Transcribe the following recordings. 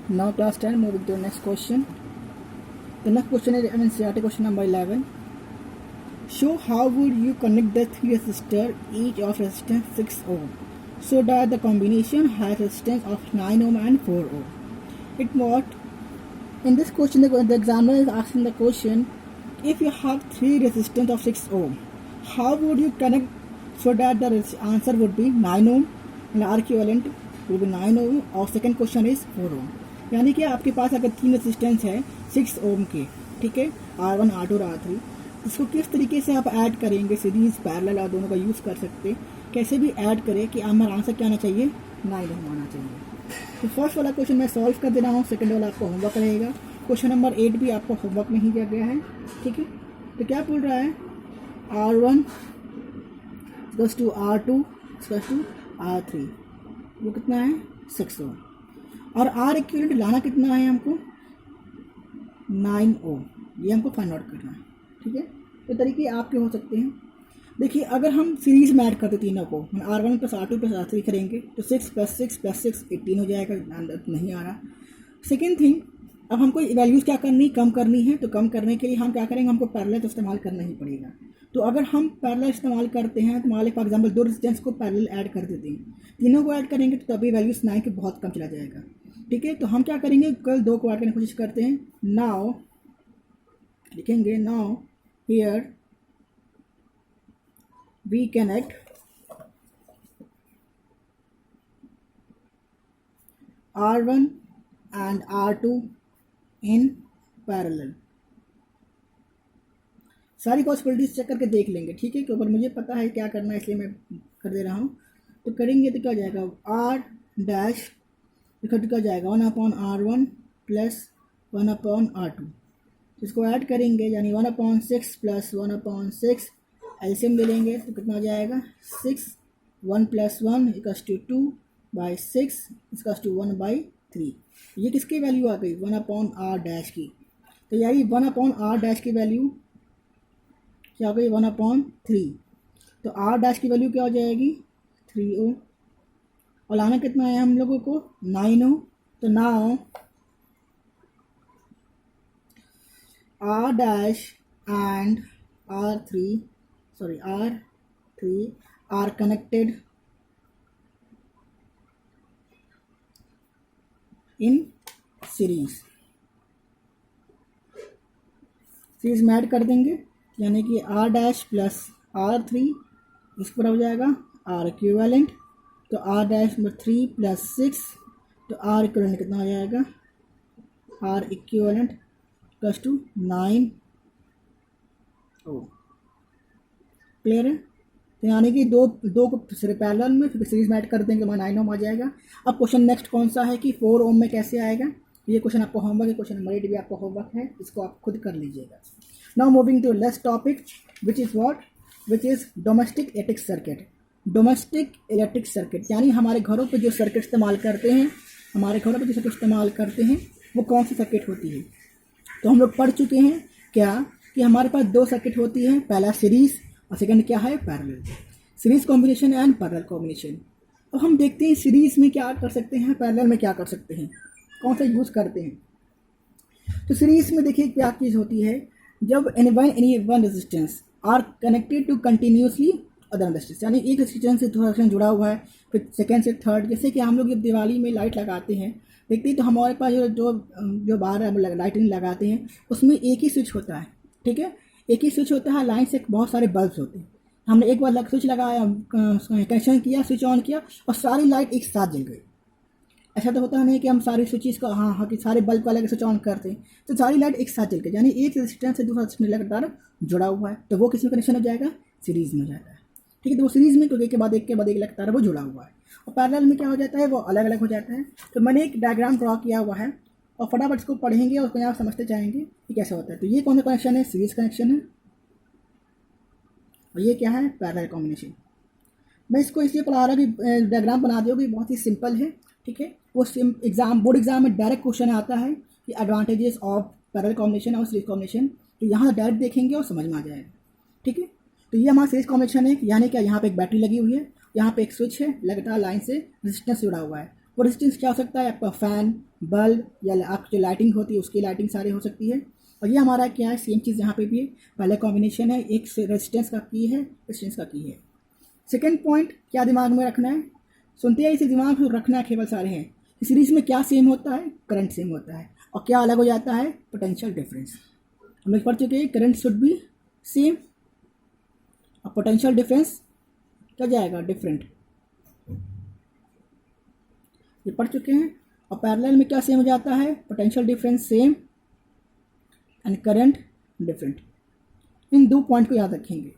Now class 10, moving to the next question. The next question is NCERT question number 11. Show how would you connect the three resistors each of resistance 6 ohm so that the combination has resistance of 9 ohm and 4 ohm. It what? In this question the examiner is asking the question, if you have three resistance of 6 ohm, how would you connect so that the answer would be 9 ohm and R equivalent will be 9 ohm और second question is 4 ohm. यानी कि आपके पास अगर तीन resistance है 6 ओम के, ठीक है, R1 R2 और R3, इसको किस तरीके से आप ऐड करेंगे, सीरीज पैरेलल और दोनों का यूज़ कर सकते, कैसे भी ऐड करें कि हमारा आंसर क्या आना चाहिए, 9 ओम आना चाहिए. तो फर्स्ट वाला क्वेश्चन मैं सॉल्व कर दे रहा हूँ, सेकंड वाला आपको होमवर्क रहेगा. क्वेश्चन नंबर 8 भी आपको होमवर्क में ही दिया गया है, ठीक है. तो क्या बोल रहा है, R1 equals to R2 equals to R3, वो कितना है 6 ओम, और आर इक्विवेलेंट लाना कितना है हमको 9 ओम, ये हमको फाइंड आउट करना है, ठीक है. तो तरीके आपके हो सकते हैं. देखिए अगर हम सीरीज में ऐड करते तीनों को, R1 plus R2 plus R3 करेंगे तो 6 प्लस 6 प्लस 6 18 हो जाएगा, नहीं आ रहा. सेकेंड थिंग, अब हमको वैल्यूज़ क्या करनी, कम करनी है. तो कम करने के लिए हम क्या करेंगे, हमको पैरेलल तो इस्तेमाल करना ही पड़ेगा. तो अगर हम पैरेलल इस्तेमाल करते हैं तो मान लीजिए फॉर एग्जांपल दो रेजिस्टेंस को पैरेलल ऐड कर देते हैं, तीनों को ऐड करेंगे तो तभी वैल्यूज 9 के बहुत कम चला जाएगा, ठीक है. तो हम क्या करेंगे, कल दो को ऐड करने की कोशिश करते हैं. नाउ लिखेंगे, now here we connect R1 and R2 in parallel. सारी पॉसिबिलिटीज चेक करके देख लेंगे, ठीक है, क्योंकि मुझे पता है क्या करना है इसलिए मैं कर दे रहा हूँ. तो करेंगे तो क्या हो जाएगा, R डैश इकट्ठा क्या जाएगा 1/R1 प्लस 1/R2. इसको ऐड करेंगे यानी 1/6 प्लस 1/6 एलसीएम ले लेंगे तो कितना हो जाएगा 6. 1 plus 1 equals to 2/6 equals to 1/3. ये किसकी वैल्यू आ गई 1/R डैश की. तो यानी 1/R डैश की वैल्यू क्या हो गई 1/3. तो R डैश की वैल्यू क्या हो जाएगी 3 ओम, और लाना कितना है हम लोगों को 9 ओम. तो now R dash and R3 are connected in series में ऐड कर देंगे, यानी कि R डैश प्लस R3 इस पर हो जाएगा R इक्विवेलेंट. तो R डैश में 3 प्लस 6, तो R इक्विवेलेंट कितना हो जाएगा R इक्विवेलेंट प्लस टू 9 ओम. क्लियर है. तो यानी कि दो को पैरेलल में फिर सीरीज में ऐड कर देंगे, 9 ओम आ जाएगा. अब क्वेश्चन नेक्स्ट कौन सा है कि 4 ओम में कैसे आएगा, ये क्वेश्चन आपको होमवर्क है. क्वेश्चन नंबर 8 भी आपको होमवर्क है, इसको आप खुद कर लीजिएगा. Now moving to next topic which is domestic electric circuit. Domestic electric circuit यानी हमारे घरों पे जो सर्किट इस्तेमाल करते हैं, वो कौन सी सर्किट होती है. तो हम लोग पढ़ चुके हैं क्या कि हमारे पास दो सर्किट होती है, पहला सीरीज और सेकंड क्या है parallel. Series combination and parallel combination. अब हम देखते हैं सीरीज में क्या कर सकते हैं, पैरेलल में क्या कर सकते हैं, कौन सा यूज़ करते हैं. तो सीरीज में देखिए क्या चीज़ होती है, जब any one resistance are connected to continuously other resistance, यानी एक रेजिस्टेंस से दूसरा रेजिस्टेंस जुड़ा हुआ है, फिर सेकंड से थर्ड. जैसे कि हम लोग जब दिवाली में लाइट लगाते हैं, देखते हैं तो हमारे पास जो बाहर लाइटिंग लगाते हैं उसमें एक ही स्विच होता है, ठीक है, एक ही स्विच होता है. लाइन से बहुत सारे बल्ब्स होते हैं. हमने एक बार स्विच लगाया, कनेक्शन किया, स्विच ऑन किया और सारी लाइट एक साथ जल गई. ऐसा तो होता नहीं कि हम सारी स्विचेस का हाँ कि सारे बल्ब वाले स्विच ऑन करते हैं तो सारी लाइट एक साथ जल गई, यानी एक रेजिस्टेंस से दूसरा रेजिस्टेंस लगातार जुड़ा हुआ है, तो वो किस में कनेक्शन हो जाएगा, सीरीज में हो जाता है, ठीक है. तो वो सीरीज में क्योंकि एक के बाद एक लगातार वो जुड़ा हुआ है. और पैरेलल में क्या हो जाता है, वो अलग अलग हो जाता है. तो मैंने एक डायग्राम ड्रॉ किया हुआ है और फटाफट इसको पढ़ेंगे और आप समझते जाएंगे कि कैसे होता है. तो ये कौन सा कनेक्शन है, सीरीज कनेक्शन है, और ये क्या है पैरेलल कॉम्बिनेशन. मैं इसको इसलिए पढ़ा रहा कि डायग्राम बना दोगे, बहुत ही सिंपल है, ठीक है. वो बोर्ड एग्जाम में डायरेक्ट क्वेश्चन आता है कि एडवांटेजेस ऑफ पैरेलल कॉम्बिनेशन और सीरीज कॉम्बिनेशन. तो यहाँ डायरेक्ट देखेंगे और समझ में आ जाएगा, ठीक है. तो ये हमारा सीरीज कॉम्बिनेशन है, यानी क्या यहाँ पे एक बैटरी लगी हुई है, यहाँ पे एक स्विच है, लगातार लाइन से रेजिस्टेंस जुड़ा हुआ है, वो रेजिस्टेंस क्या हो सकता है आपका फैन, बल्ब या आपकी जो लाइटिंग होती है उसकी लाइटिंग सारी हो सकती है। और ये हमारा क्या है, सेम चीज़ यहाँ पे भी है, पहले कॉम्बिनेशन है, एक रेजिस्टेंस का की है, रेजिस्टेंस का की है। सेकेंड पॉइंट क्या दिमाग में रखना है, सुनते हैं इसे दिमाग में रखना है, केवल सारे हैं। सीरीज में क्या सेम होता है, करंट सेम होता है, और क्या अलग हो जाता है, पोटेंशियल डिफरेंस। हम लोग पढ़ चुके हैं करंट शुड बी सेम और पोटेंशियल डिफरेंस क्या जाएगा, डिफरेंट, ये पढ़ चुके हैं। और पैरेलल में क्या सेम हो जाता है, potential difference same and current different. इन दो पॉइंट को याद रखेंगे।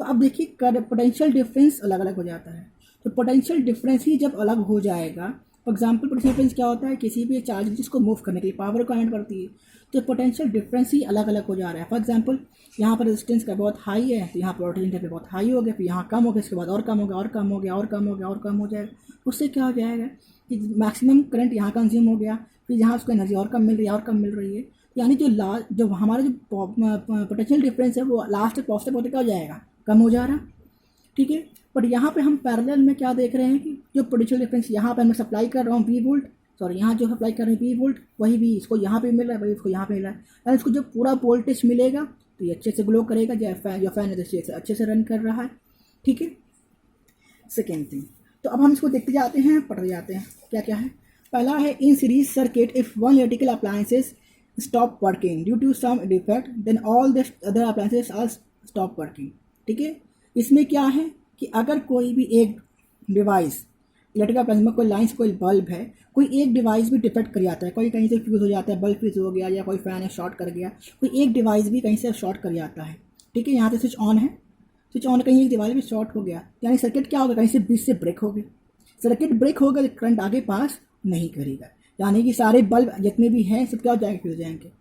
तो अब देखिए पोटेंशियल डिफरेंस अलग अलग हो जाता है। तो पोटेंशियल डिफरेंस ही जब अलग हो जाएगा, फॉर एग्जाम्पल पोटेंशियल डिफरेंस क्या होता है, किसी भी चार्ज जिसको मूव करने के लिए पावर रिक्वायरमेंट पड़ती है, तो पोटेंशियल डिफरेंस ही अलग अलग हो जा रहा है। फॉर एग्जाम्पल यहाँ पर रेजिस्टेंस का बहुत हाई है, तो यहाँ पर वोल्टेज पे बहुत हाई हो गया, फिर यहाँ कम हो गया, इसके बाद और कम हो गया, और कम हो गया, और कम हो गया, और कम हो जाएगा। उससे क्या हो जाएगा कि मैक्सिमम करंट यहाँ कंज्यूम हो गया, फिर यहाँ उसको एनर्जी और कम मिल रही है, और कम मिल रही है। यानी जो हमारा जो पोटेंशियल डिफरेंस है वो लास्ट पॉजिटिव होते क्या हो जाएगा, कम हो जा रहा, ठीक है। बट यहाँ पे हम पैरेलल में क्या देख रहे हैं कि जो पोटेंशियल डिफरेंस यहाँ पे मैं सप्लाई कर रहा हूँ V वोल्ट, सॉरी यहाँ जो सप्लाई कर रहे हैं V वोल्ट, वही भी इसको यहाँ पे मिल रहा है, वही इसको यहाँ पे मिल रहा है। यानी इसको जब पूरा वोल्टेज मिलेगा तो ये अच्छे से ग्लो करेगा, जो फैन है अच्छे से रन कर रहा है, ठीक है। सेकेंड थिंग, तो अब हम इसको देखते जाते हैं, पढ़ते जाते हैं क्या क्या है। पहला है in series circuit if one electrical appliances stop working due to some defect then all the other appliances are stop working, ठीक है। इसमें क्या है कि अगर कोई भी एक डिवाइस इलेक्ट्रिकल अप्लायंस में कोई लाइन्स, कोई बल्ब है, कोई एक डिवाइस भी डिफेक्ट कर जाता है, कोई कहीं से फ्यूज़ हो जाता है, बल्ब फ्यूज़ हो गया, या कोई फैन है शॉर्ट कर गया, कोई एक डिवाइस भी कहीं से शॉर्ट कर जाता है, ठीक है। यहाँ से स्विच ऑन है, स्विच ऑन कहीं एक डिवाइस भी शॉर्ट हो गया, यानी सर्किट क्या होगा, कहीं से बीच से ब्रेक हो गया। सर्किट ब्रेक होगा तो करंट आगे पास नहीं करेगा, यानी कि सारे बल्ब जितने भी हैं सब क्या हो जाएंगे, फ्यूज जाएंगे।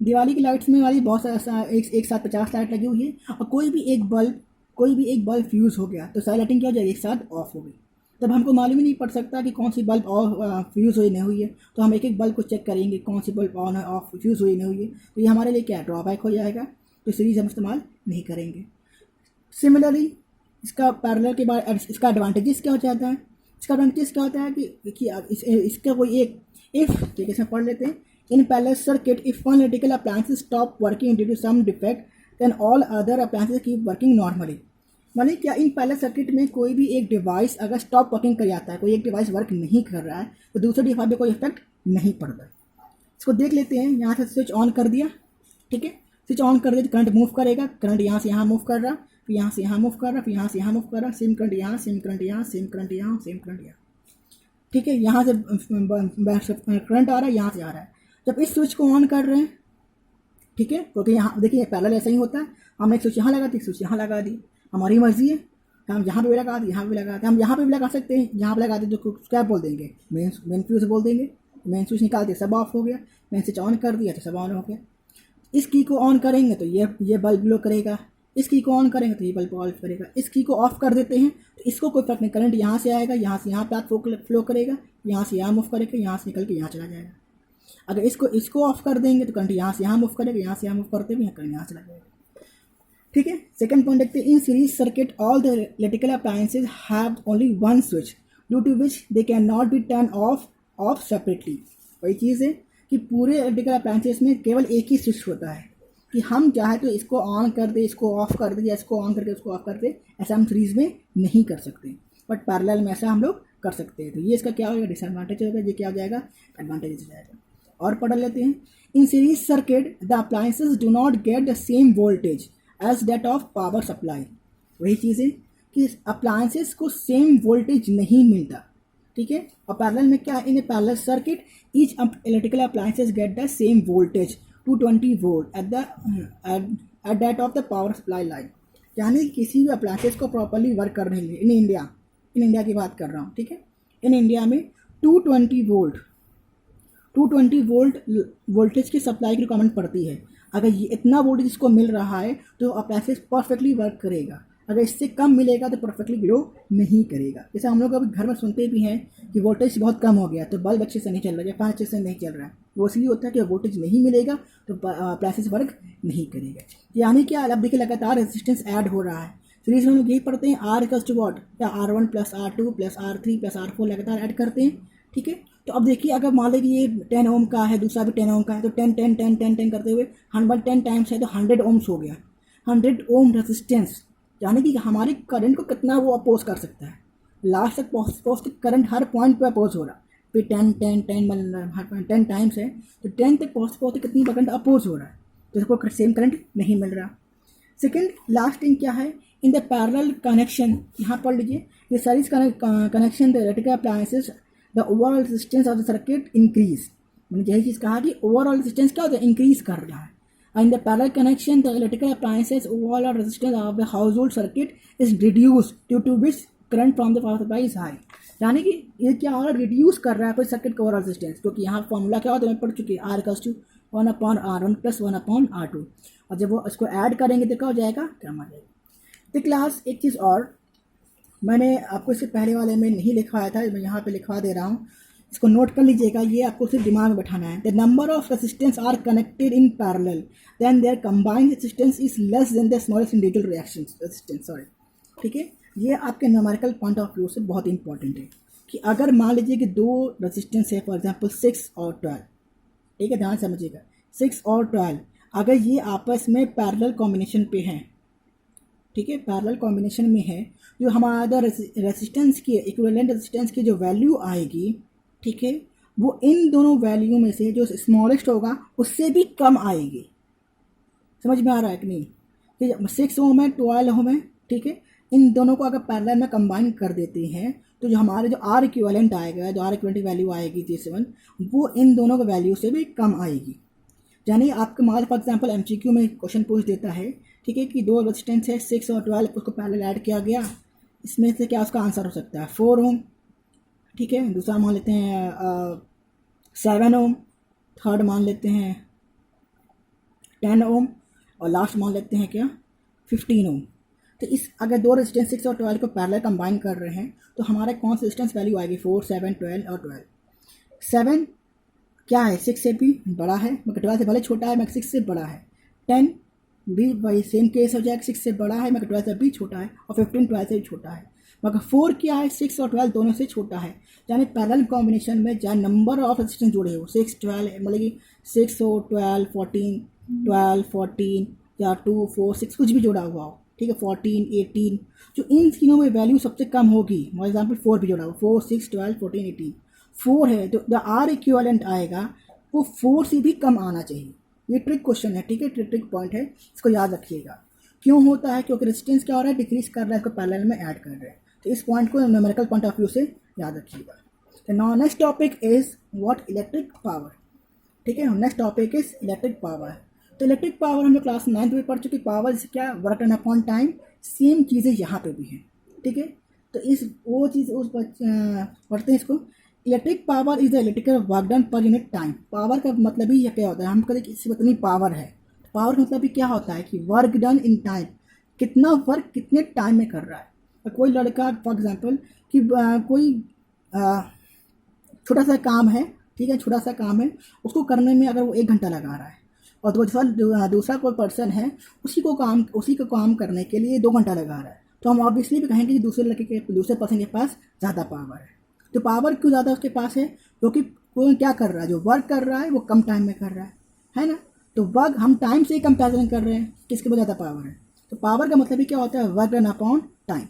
दिवाली की लाइट्स में वाली बहुत सारा एक साथ 50 लाइट लगी हुई है, और कोई भी एक बल्ब फ्यूज़ हो गया तो सारी लाइटिंग क्या हो जाएगी, एक साथ ऑफ हो गई। तब हमको मालूम ही नहीं पड़ सकता कि कौन सी बल्ब ऑफ फ्यूज़ हुई नहीं हुई है, तो हम एक एक बल्ब को चेक करेंगे कौन सी बल्ब ऑन है, ऑफ फ्यूज़ हुई नहीं हुई है, तो ये हमारे लिए क्या ड्रॉबैक हो जाएगा, तो सीरीज हम इस्तेमाल नहीं करेंगे। सिमिलरली इसका पैरेलल के बाद इसका एडवांटेजेस क्या हो जाता है, इसका एडवांटेज क्या होता है कि इसका कोई एक इफ, ठीक है, इसमें पढ़ लेते हैं। In parallel circuit if one electrical appliances stop working due to some defect then all other appliances keep working normally. माने क्या, इन पैरेलल सर्किट में कोई भी एक डिवाइस अगर स्टॉप वर्किंग कर जाता है, कोई एक डिवाइस वर्क नहीं कर रहा है, तो दूसरे डिवाइस पे कोई इफेक्ट नहीं पड़ता। इसको देख लेते हैं। यहाँ से स्विच ऑन कर दिया, ठीक है, स्विच ऑन कर दिया तो करंट मूव करेगा, करंट यहाँ से यहाँ मूव कर रहा, फिर यहाँ से यहाँ मूव कर रहा, फिर यहाँ से यहाँ मूव कर रहा, सेम करंट यहाँ, सेम करंट यहाँ, सेम करंट यहाँ, सेम करंट यहाँ, ठीक है। यहाँ से करंट आ रहा है, यहाँ से आ रहा है। जब इस स्विच को ऑन कर रहे हैं, ठीक है, क्योंकि यहाँ देखिए पैरेलल ऐसा ही होता है, हमने एक स्विच यहाँ लगा दी, स्विच यहाँ लगा दी, हमारी मर्जी है, हम यहाँ पे भी लगा दी, यहाँ पे भी लगा दी, हम यहाँ पे भी लगा सकते हैं, यहाँ पे लगा दी तो क्या बोल देंगे, मेन फ्यूज बोल देंगे। मेन स्विच निकाल दिया, सब ऑफ हो गया, मेन स्विच ऑन कर दिया तो सब ऑन हो गया। इस की को ऑन करेंगे तो ये बल्ब ग्लो करेगा, इस की को ऑन करेंगे तो ये बल्ब ऑफ करेगा। इस की को ऑफ कर देते हैं तो इसको कोई फर्क नहीं, करंट यहाँ से आएगा, यहाँ से यहाँ पे फ्लो करेगा, यहाँ से यहाँ मूव करेगा, यहाँ से निकल के यहाँ चला जाएगा। अगर इसको ऑफ कर देंगे तो करंट यहाँ से यहाँ मूव करेगा, यहाँ से यहाँ मूव करते हुए करंट यहाँ चला जाएगा, ठीक है। सेकंड पॉइंट देखते हैं। In series circuit all the electrical appliances have only one switch due to which they can not be turn off separately. वही चीज़ है कि पूरे इलेक्ट्रिकल अप्लायंसेस में केवल एक ही स्विच होता है कि हम चाहे तो इसको ऑन कर दे, इसको ऑफ कर दे, या इसको ऑन करके उसको ऑफ कर दे, ऐसा हम सीरीज में नहीं कर सकते, बट पैरेलल में ऐसा हम लोग कर सकते हैं। तो ये इसका क्या होगा, डिसएडवांटेज होगा, ये क्या हो जाएगा, एडवांटेज हो जाएगा। और पढ़ लेते हैं। In series circuit the appliances do not get the same voltage as that of power supply. वही चीज़ है कि अप्लायंसेस को सेम वोल्टेज नहीं मिलता, ठीक है। और पैरेलल में क्या है, in a parallel circuit each electrical appliances get the same voltage 220 volt at that of the power supply line. यानी किसी भी अप्लायंसेस को प्रॉपरली वर्क करने के लिए इन इंडिया की बात कर रहा हूँ, ठीक है, इन इंडिया में 220 वोल्ट वोल्टेज की सप्लाई की रिक्वायरमेंट पड़ती है। अगर ये इतना वोल्टेज इसको मिल रहा है तो अप्लायंसेस परफेक्टली वर्क करेगा, अगर इससे कम मिलेगा तो परफेक्टली ग्लो नहीं करेगा। जैसे हम लोग अभी घर में सुनते भी हैं कि वोल्टेज बहुत कम हो गया तो बल्ब अच्छे से नहीं चल रहा है, फैन अच्छे से नहीं चल रहा है, वो इसलिए होता है कि वोल्टेज नहीं मिलेगा तो अप्लायंसेस वर्क नहीं करेगा। यानी कि अब देखिए लगातार रेजिस्टेंस ऐड हो रहा है। सीरीज में हम लोग यही पढ़ते हैं, R इक्वल्स टू वॉट, या R1 + R2 + R3 + R4 लगातार ऐड करते हैं, ठीक है। तो अब देखिए अगर मान लीजिए ये 10 ओम का है, दूसरा भी 10 ओम का है, तो 10 10 10 10 10 करते हुए 110 टाइम्स है तो 100 ओम्स हो गया। 100 ओम रेजिस्टेंस, यानी कि हमारी करंट को कितना वो अपोज कर सकता है, लास्ट तक पहुँच तक करंट हर पॉइंट पे अपोज हो रहा है। फिर 10 10 10 हर 10 टाइम्स है तो 10 तक पहुँचते कितनी करंट अपोज हो रहा है, तो इसको सेम करंट नहीं मिल रहा। सेकेंड लास्ट थिंग क्या है, इन द पैरेलल कनेक्शन, यहाँ पढ़ लीजिए, ये series connection the electrical appliances the overall resistance of the circuit increase. मैंने यही चीज़ कहा कि ओवरऑल रेजिस्टेंस क्या होता है, इंक्रीज कर रहा है। In the parallel connection the electrical appliances overall resistance of the household circuit is reduce due to which current from the power supply is high. यानी कि ये क्या हो रहा है, रिड्यूस कर रहा है कोई सर्किट का ओवरऑल रेजिस्टेंस, क्योंकि यहाँ फॉर्मूला क्या होता है मैं पढ़ चुकी है, R = 1/R1 + 1/R2, और जब वो इसको ऐड करेंगे तो क्या हो जाएगा, कम आ जाएगा। तो क्लास एक चीज़ और मैंने आपको इससे पहले वाले में नहीं लिखवाया था, मैं यहाँ पे लिखवा दे रहा हूँ, इसको नोट कर लीजिएगा, ये आपको सिर्फ दिमाग में बैठाना है। The number of resistance are connected in parallel then their combined resistance is less than the smallest individual reaction resistance, sorry, ठीक है। ये आपके न्यूमेरिकल पॉइंट ऑफ व्यू से बहुत इंपॉर्टेंट है कि अगर मान लीजिए कि दो रेजिस्टेंस है, फॉर एग्जांपल 6 और 12, ठीक है, ध्यान समझिएगा, 6 और 12 अगर ये आपस में पैरेलल कॉम्बिनेशन पे हैं, ठीक है, पैरेलल कॉम्बिनेशन में है, जो हमारा रेजिस्टेंस की इक्विवेलेंट रेजिस्टेंस की जो वैल्यू आएगी, ठीक है, वो इन दोनों वैल्यू में से जो स्मॉलेस्ट होगा उससे भी कम आएगी। समझ में आ रहा है कि नहीं, ठीक है, 6 ओम है, 12 ओम है, ठीक है, इन दोनों को अगर पैरेलल में कंबाइन कर देते हैं तो जो हमारे जो आर इक्विवेलेंट आएगा, जो आर इक्विवेलेंट वैल्यू आएगी G7, वो इन दोनों के वैल्यू से भी कम आएगी। यानी आपके मान फॉर एग्जांपल MCQ में क्वेश्चन पूछ देता है, ठीक है, कि दो रेजिस्टेंस है 6 और 12, उसको पैरेलल ऐड किया गया, इसमें से क्या उसका आंसर हो सकता है 4 ओम, ठीक है, दूसरा मान लेते हैं 7 ओम, थर्ड मान लेते हैं 10 ओम, और लास्ट मान लेते हैं क्या 15 ओम। तो इस अगर दो रेजिस्टेंस 6 और 12 को पैरेलल कंबाइन कर रहे हैं तो हमारे कौन सी रेजिस्टेंस वैल्यू आएगी, 4 7 12 और 12। 7 क्या है, 6 से भी बड़ा है मगर 12 से भले छोटा है मगर 6 से बड़ा है। 10 भी वही सेम केस हो जाएगा, 6 से बड़ा है मगर 12 से भी छोटा है, और 15 12 से भी छोटा है। मगर 4 क्या है, 6 और 12 दोनों से छोटा है। यानी पैरेलल कॉम्बिनेशन में जहाँ नंबर ऑफ रेजिस्टेंस जुड़े हो 6 12 मतलब कि 6 हो 12 14 12 14 या 2 4 6 कुछ भी जुड़ा हुआ हो, ठीक है, 14 18, जो इन तीनों में वैल्यू सबसे कम होगी, फॉर एग्जाम्पल 4 भी जुड़ा हुआ, 4 6 12 14 18, 4 है तो द आर इक्विवेलेंट आएगा वो 4 से भी कम आना चाहिए। ये ट्रिक क्वेश्चन है, ठीक है, ट्रिक पॉइंट है, इसको याद रखिएगा। क्यों होता है, क्योंकि रेजिस्टेंस क्या हो रहा है, डिक्रीज कर रहा है, इसको पैरेलल में ऐड कर रहे हैं, तो इस पॉइंट को न्यूमेरिकल पॉइंट ऑफ व्यू से याद रखिएगा। तो now next topic is what, electric power, ठीक है, next topic is electric power. तो इलेक्ट्रिक पावर हम लोग क्लास 9th में पढ़ चुके, पावर से क्या, work done upon time, same चीज़ें यहाँ पे भी हैं, ठीक है। तो इस वो चीज़ उस पढ़ते हैं इसको। Electric power is the electrical work done per unit time. Power का मतलब ही क्या होता है, हम कहते हैं कि इतनी पावर है, पावर का मतलब भी क्या होता है कि वर्क डन इन टाइम, कितना वर्क कितने टाइम में कर रहा है। तो कोई लड़का फॉर एग्जांपल कि कोई छोटा सा काम है, ठीक है, छोटा सा काम है, उसको करने में अगर वो 1 घंटा लगा रहा है, और दूसरा कोई पर्सन है उसी को काम करने के लिए 2 घंटा लगा रहा है, तो हम ऑब्वियसली भी कहेंगे कि दूसरे पर्सन के पास ज़्यादा पावर है। तो पावर क्यों ज़्यादा उसके पास है, क्योंकि कोई क्या कर रहा है, जो वर्क कर रहा है वो कम टाइम में कर रहा है ना। तो वर्क हम टाइम से ही कंपेरिजन कर रहे हैं, किसके पास ज़्यादा पावर है। तो पावर का मतलब ही क्या होता है, वर्क डन अपॉन टाइम।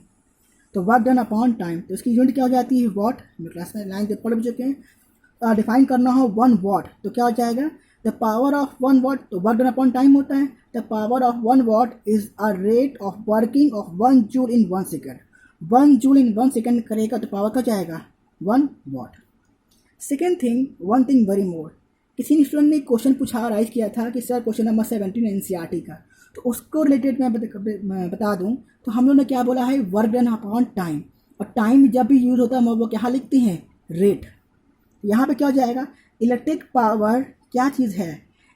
तो वर्क डन अपॉन टाइम, तो इसकी यूनिट क्या हो जाती है, वॉट। हम क्लास में 9 पढ़ भी चुके हैं। डिफाइन करना हो 1 वॉट तो क्या हो जाएगा, द पावर ऑफ 1 वॉट, तो वर्क डन अपॉन टाइम होता है। The power of 1 what is a rate of working of 1 joule in 1 second. 1 joule in 1 second करेगा तो पावर का जाएगा 1 what. Second thing, one thing very more, किसी student ने question पूछा, राइज किया था कि सर क्वेश्चन नंबर 17 NCERT का, तो उसको रिलेटेड मैं बता दूं तो हम लोग ने क्या बोला है, वर्क डन अपॉन टाइम, और टाइम जब भी यूज होता है वो क्या लिखते हैं, रेट। यहाँ पे क्या हो जाएगा, इलेक्ट्रिक पावर क्या चीज़ है,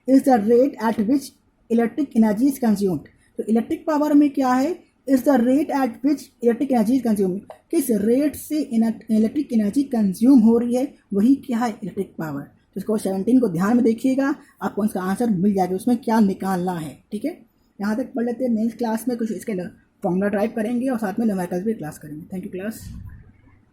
is the rate at which electric energy is consumed. तो इलेक्ट्रिक पावर में क्या है, is the rate at which electric energy is consumed, किस रेट से इलेक्ट्रिक एनर्जी कंज्यूम हो रही है वही क्या है, इलेक्ट्रिक पावर। तो इसको 17 को ध्यान में देखिएगा, आपको इसका आंसर मिल जाएगा, उसमें क्या निकालना है, ठीक है। यहाँ तक पढ़ लेते हैं, नेक्स्ट क्लास में कुछ इसके फॉर्मूला ड्राइव करेंगे और साथ में न्यूमेरिकल्स भी क्लास करेंगे। Thank you class.